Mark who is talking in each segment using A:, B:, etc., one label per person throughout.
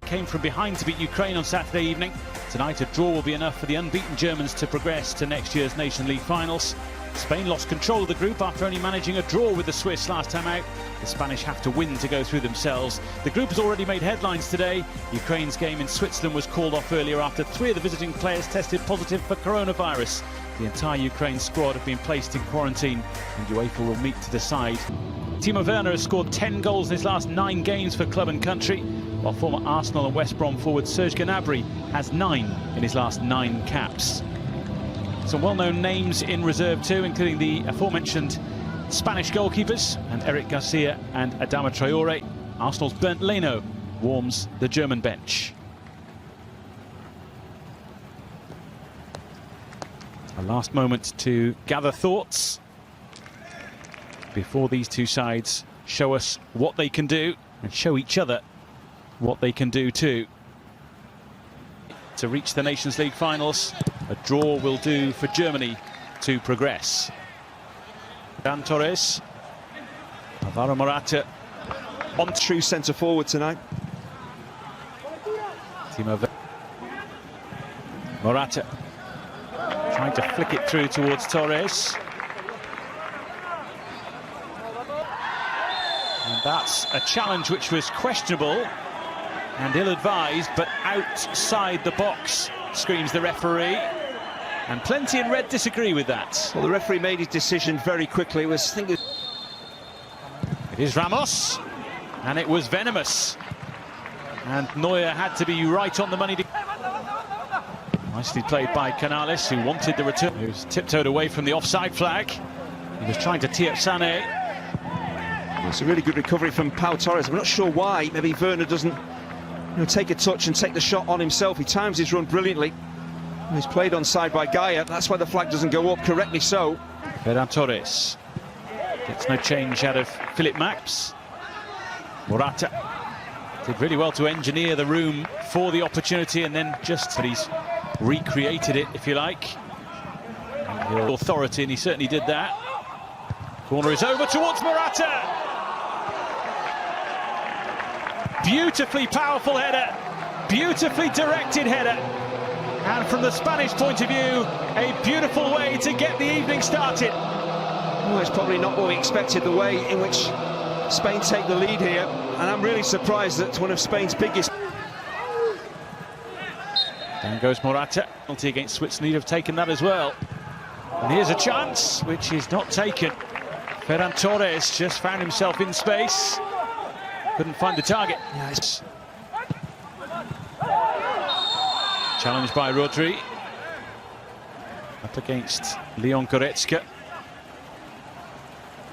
A: came from behind to beat Ukraine on Saturday evening. Tonight, a draw will be enough for the unbeaten Germans to progress to next year's Nation League finals. Spain lost control of the group after only managing a draw with the Swiss last time out. The Spanish have to win to go through themselves. The group has already made headlines today. Ukraine's game in Switzerland was called off earlier after 3 of the visiting players tested positive for coronavirus. The entire Ukraine squad have been placed in quarantine, and UEFA will meet to decide. Timo Werner has scored 10 goals in his last 9 games for club and country, while former Arsenal and West Brom forward Serge Gnabry has 9 in his last 9 caps. Some well-known names in reserve too, including the aforementioned Spanish goalkeepers, and Eric Garcia and Adama Traore. Arsenal's Bernd Leno warms the German bench. A last moment to gather thoughts before these two sides show us what they can do and show each other what they can do too. To reach the Nations League finals, a draw will do for Germany to progress. Dan Torres, Alvaro Morata
B: on true centre forward tonight.
A: Timo Werner. Morata trying to flick it through towards Torres. And that's a challenge which was questionable and ill-advised, but outside the box, screams the referee. And plenty in red disagree with that.
B: Well, the referee made his decision very quickly. It
A: is Ramos, and it was venomous. And Neuer had to be right on the money. Nicely played by Canales, who wanted the return. He was tiptoed away from the offside flag. He was trying to tee up Sané.
B: It's a really good recovery from Pau Torres. I'm not sure why. Maybe Werner doesn't take a touch and take the shot on himself. He times his run brilliantly. He's played onside by Gaia. That's why the flag doesn't go up, correctly so.
A: Ferran Torres gets no change out of Philip Max. Morata did really well to engineer the room for the opportunity, and then but he's recreated it, if you like. And authority, and he certainly did that. Corner is over towards Morata. Beautifully powerful header, beautifully directed header, and from the Spanish point of view, a beautiful way to get the evening started.
B: Well, it's probably not what we expected, the way in which Spain take the lead here, and I'm really surprised that one of Spain's biggest...
A: Down goes Morata. Penalty against Switzerland, have taken that as well. And here's a chance, which is not taken. Ferran Torres just found himself in space. Couldn't find the target.
B: Yes.
A: Challenged by Rodri. Up against Leon Goretzka.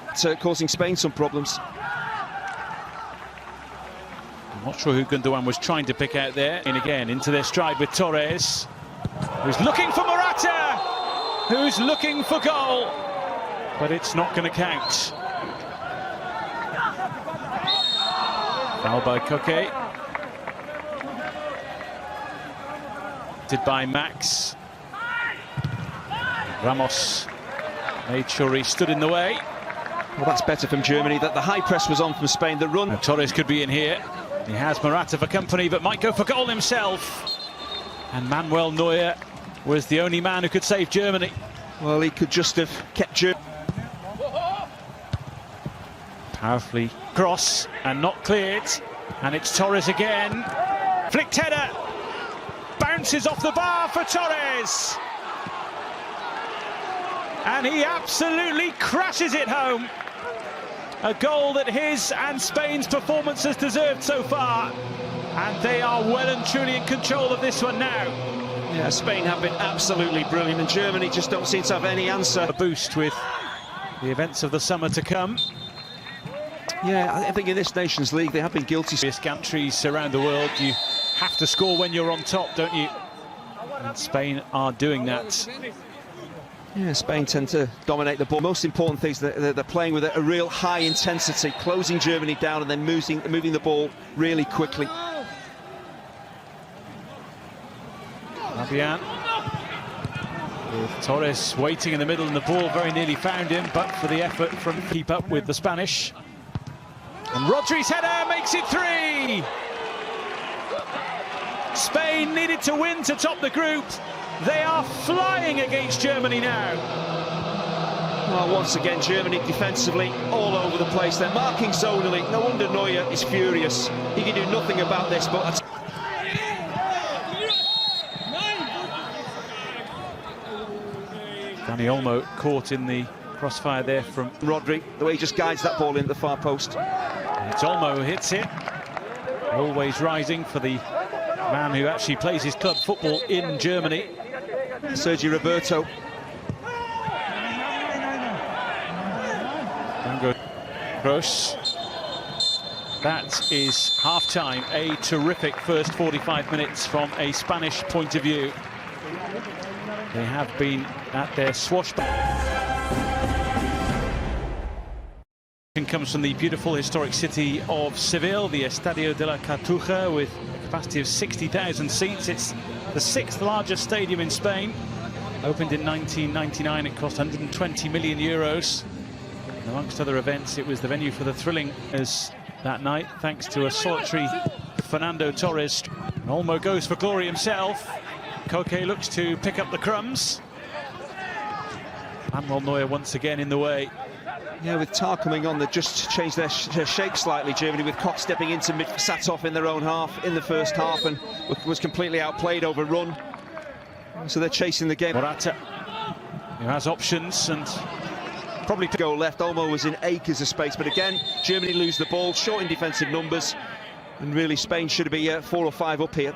B: It's causing Spain some problems.
A: I'm not sure who Gundogan was trying to pick out there. In again, into their stride with Torres, who's looking for Morata, who's looking for goal, but it's not going to count. Foul by Koke. Did by Max. Ramos made sure he stood in the way.
B: Well, that's better from Germany, that the high press was on from Spain. The run...
A: Now, Torres could be in here. He has Morata for company, but might go for goal himself. And Manuel Neuer was the only man who could save Germany.
B: Well, he could just have kept Germany.
A: Powerfully cross and not cleared, and it's Torres again. Flicked header, bounces off the bar for Torres, and he absolutely crashes it home. A goal that his and Spain's performance has deserved so far, and they are well and truly in control of this one now.
B: Yeah, Spain have been absolutely brilliant, and Germany just don't seem to have any answer.
A: A boost with the events of the summer to come.
B: Yeah, I think in this Nations League they have been guilty.
A: Countries around the world, you have to score when you're on top, don't you? And Spain are doing that.
B: Yeah, Spain tend to dominate the ball. Most important thing is that they're playing with a real high intensity, closing Germany down and then moving the ball really quickly.
A: Fabian with Torres waiting in the middle, and the ball very nearly found him, but for the effort from keep up with the Spanish. And Rodri's header makes it 3. Spain needed to win to top the group. They are flying against Germany now.
B: Well, once again, Germany defensively all over the place. They're marking zonally. No wonder Neuer is furious. He can do nothing about this, but...
A: Dani Olmo caught in the crossfire there from
B: Rodri, the way he just guides that ball into the far post.
A: And it's Olmo who hits it. Always rising for the man who actually plays his club football in Germany.
B: Sergio Roberto.
A: Dango Kroos. That is half-time. A terrific first 45 minutes from a Spanish point of view. They have been at their comes from the beautiful historic city of Seville, the Estadio de la Cartuja, with a capacity of 60,000 seats. It's the 6th largest stadium in Spain. Opened in 1999, it cost 120 million euros. And amongst other events, it was the venue for the thrilling as that night, thanks to a solitary Fernando Torres. And Olmo goes for glory himself. Koke looks to pick up the crumbs. Manuel Neuer once again in the way.
B: Yeah, with Tar coming on, they just changed their shape slightly, Germany, with Koch stepping into mid, sat off in their own half in the first half and was completely outplayed, overrun. So they're chasing the game.
A: Morata, who has options and
B: probably to go left. Olmo was in acres of space, but again, Germany lose the ball, short in defensive numbers, and really Spain should be 4 or 5 up here.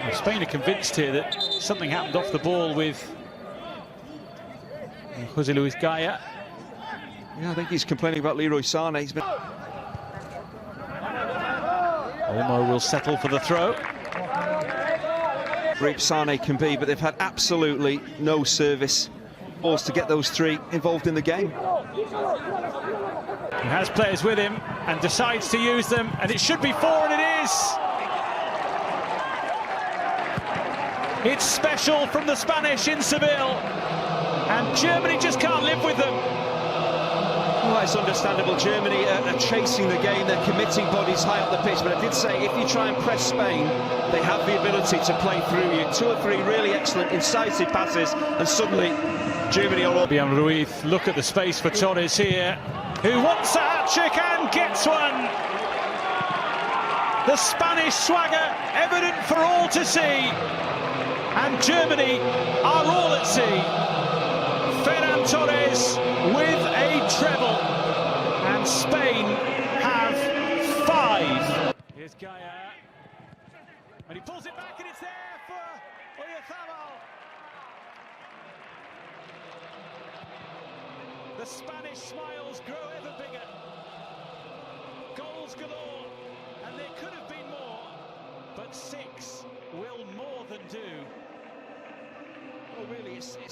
A: Well, Spain are convinced here that something happened off the ball with Jose Luis Gaya.
B: Yeah, I think he's complaining about Leroy Sané. He's been...
A: Olmo will settle for the throw.
B: Great Sané can be, but they've had absolutely no service balls to get those 3 involved in the game.
A: He has players with him and decides to use them, and it should be 4, and it is. It's special from the Spanish in Seville, and Germany just can't live with them.
B: Well, it's understandable. Germany are chasing the game. They're committing bodies high up the pitch. But I did say, if you try and press Spain, they have the ability to play through you. 2 or 3 really excellent, incisive passes, and suddenly Germany are all...
A: Fabian Ruiz, look at the space for Torres here, who wants a hat-trick and gets one. The Spanish swagger evident for all to see. And Germany are all at sea. Ferran Torres with a treble, and Spain have 5. Here's Gaya, and he pulls it back, and it's there for Oyarzabal. The Spanish smiles grow ever bigger. Goals galore, and there could have been more, but 6 will more than do.
B: Well, really, it's the...